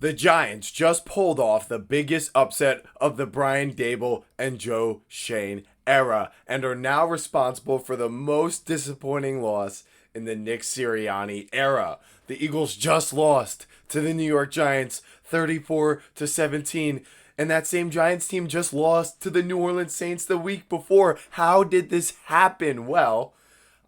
The Giants just pulled off the biggest upset of the Brian Dable and Joe Shane era and are now responsible for the most disappointing loss in the Nick Sirianni era. The Eagles just lost to the New York Giants 34 to 17, and that same Giants team just lost to the New Orleans Saints the week before. How did this happen? Well,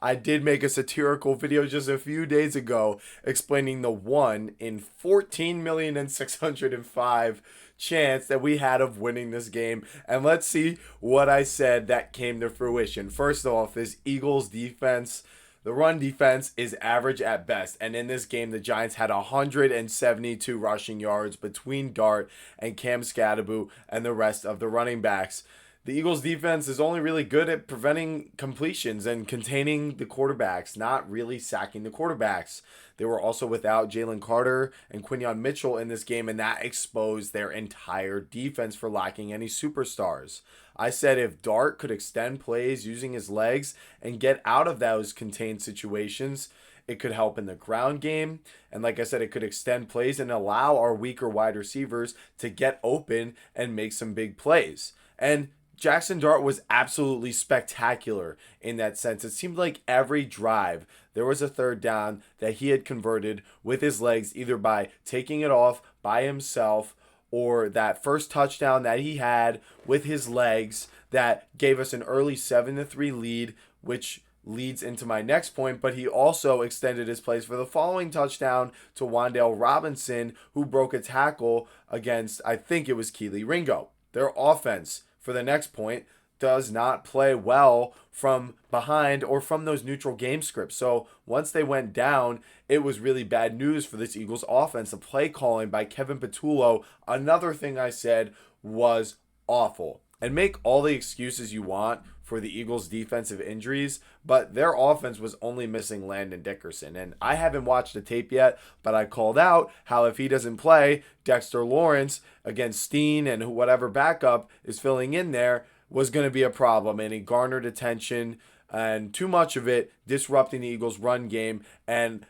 I did make a satirical video just a few days ago explaining the 1 in 14,605,000 chance that we had of winning this game. And let's see what I said that came to fruition. First off, this Eagles defense, the run defense is average at best. And in this game, the Giants had 172 rushing yards between Dart and Cam Scadaboo and the rest of the running backs. The Eagles defense is only really good at preventing completions and containing the quarterbacks, not really sacking the quarterbacks. They were also without Jalen Carter and Quinyon Mitchell in this game, and that exposed their entire defense for lacking any superstars. I said if Dart could extend plays using his legs and get out of those contained situations, it could help in the ground game. And like I said, it could extend plays and allow our weaker wide receivers to get open and make some big plays. And Jackson Dart was absolutely spectacular in that sense. It seemed like every drive there was a third down that he had converted with his legs, either by taking it off by himself or that first touchdown that he had with his legs that gave us an early 7-3 lead, which leads into my next point. But he also extended his plays for the following touchdown to Wan'Dale Robinson, who broke a tackle against, I think it was Keely Ringo. Their offense, for the next point, does not play well from behind or from those neutral game scripts. So once they went down, it was really bad news for this Eagles offense. The play calling by Kevin Patullo, another thing I said, was awful. And make all the excuses you want for the Eagles' defensive injuries, but their offense was only missing Landon Dickerson. And I haven't watched the tape yet, but I called out how if he doesn't play, Dexter Lawrence against Steen and whatever backup is filling in there was going to be a problem. And he garnered attention, and too much of it disrupting the Eagles' run game and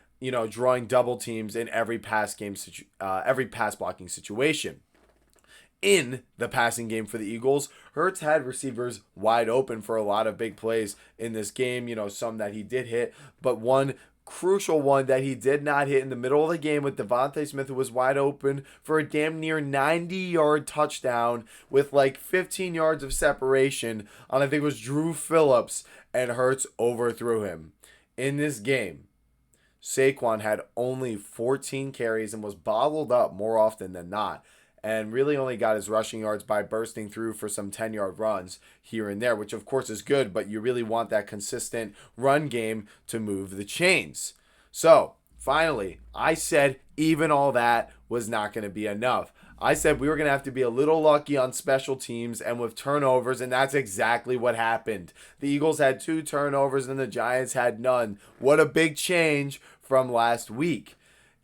drawing double teams in every pass blocking situation. In the passing game for the Eagles, Hurts had receivers wide open for a lot of big plays in this game, some that he did hit, but one crucial one that he did not hit in the middle of the game with Devontae Smith, who was wide open for a damn near 90-yard touchdown with like 15 yards of separation on, I think it was Drew Phillips, and Hurts overthrew him. In this game, Saquon had only 14 carries and was bottled up more often than not, and really only got his rushing yards by bursting through for some 10-yard runs here and there, which of course is good, but you really want that consistent run game to move the chains. So, finally, I said even all that was not going to be enough. I said we were going to have to be a little lucky on special teams and with turnovers, and that's exactly what happened. The Eagles had 2 turnovers and the Giants had none. What a big change from last week.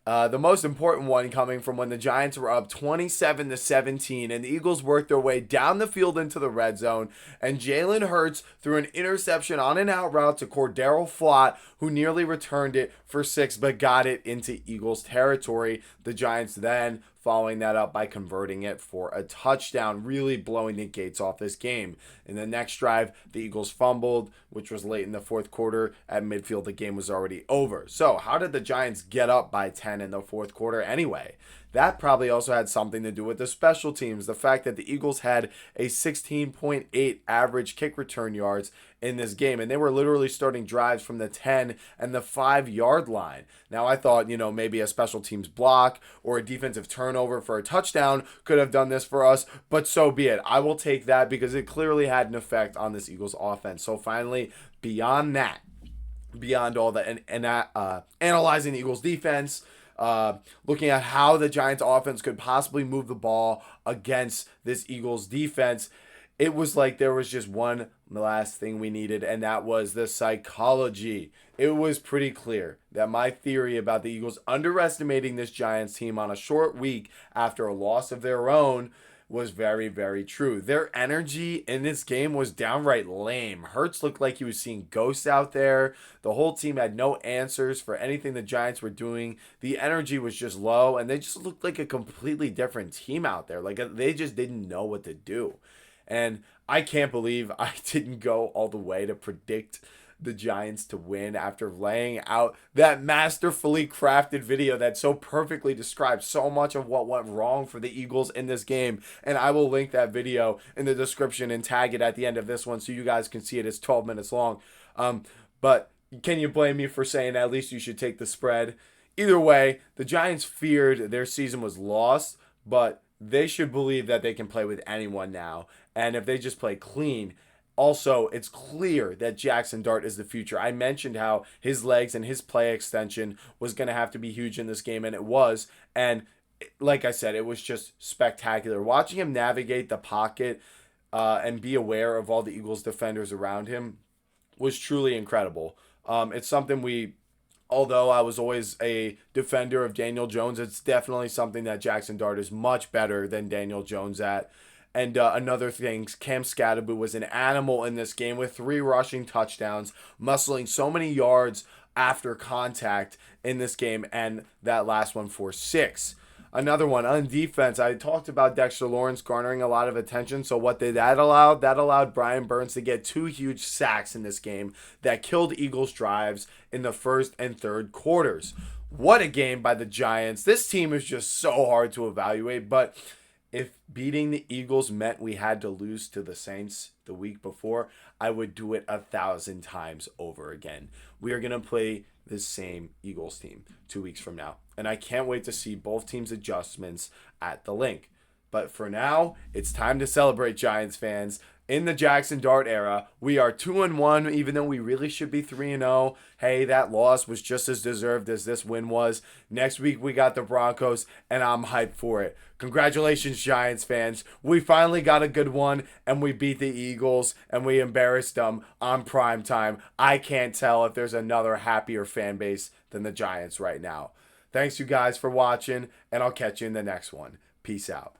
The most important one coming from when the Giants were up 27-17 and the Eagles worked their way down the field into the red zone, and Jalen Hurts threw an interception on an out route to Cordero Flott, who nearly returned it for 6 but got it into Eagles territory. The Giants then following that up by converting it for a touchdown, really blowing the gates off this game. In the next drive, the Eagles fumbled, which was late in the fourth quarter. At midfield, the game was already over. So how did the Giants get up by 10 in the fourth quarter anyway? That probably also had something to do with the special teams. The fact that the Eagles had a 16.8 average kick return yards in this game, and they were literally starting drives from the 10 and the 5-yard line. Now, I thought, maybe a special teams block or a defensive turnover for a touchdown could have done this for us, but so be it. I will take that because it clearly had an effect on this Eagles offense. So finally, beyond all the analyzing the Eagles defense, looking at how the Giants offense could possibly move the ball against this Eagles defense, it was like there was just one last thing we needed, and that was the psychology. It was pretty clear that my theory about the Eagles underestimating this Giants team on a short week after a loss of their own was very, very true. Their energy in this game was downright lame. Hurts looked like he was seeing ghosts out there. The whole team had no answers for anything the Giants were doing. The energy was just low, and they just looked like a completely different team out there. Like they just didn't know what to do. And I can't believe I didn't go all the way to predict the Giants to win after laying out that masterfully crafted video that so perfectly describes so much of what went wrong for the Eagles in this game. And I will link that video in the description and tag it at the end of this one so you guys can see it. It's 12 minutes long. But can you blame me for saying at least you should take the spread? Either way, the Giants feared their season was lost, but they should believe that they can play with anyone now. And if they just play clean, also, it's clear that Jackson Dart is the future. I mentioned how his legs and his play extension was going to have to be huge in this game, and it was. And like I said, it was just spectacular. Watching him navigate the pocket and be aware of all the Eagles defenders around him was truly incredible. It's something although I was always a defender of Daniel Jones, it's definitely something that Jackson Dart is much better than Daniel Jones at. And another thing, Cam Scatterbu was an animal in this game with 3 rushing touchdowns, muscling so many yards after contact in this game, and that last one for 6. Another one, on defense, I talked about Dexter Lawrence garnering a lot of attention. So what did that allow? That allowed Brian Burns to get 2 huge sacks in this game that killed Eagles drives in the first and third quarters. What a game by the Giants. This team is just so hard to evaluate, but if beating the Eagles meant we had to lose to the Saints the week before, I would do it 1,000 times over again. We are going to play the same Eagles team 2 weeks from now, and I can't wait to see both teams' adjustments at the link. But for now, it's time to celebrate, Giants fans. In the Jackson Dart era, we are 2-1, even though we really should be 3-0. Hey, that loss was just as deserved as this win was. Next week, we got the Broncos, and I'm hyped for it. Congratulations, Giants fans. We finally got a good one, and we beat the Eagles, and we embarrassed them on Primetime. I can't tell if there's another happier fan base than the Giants right now. Thanks, you guys, for watching, and I'll catch you in the next one. Peace out.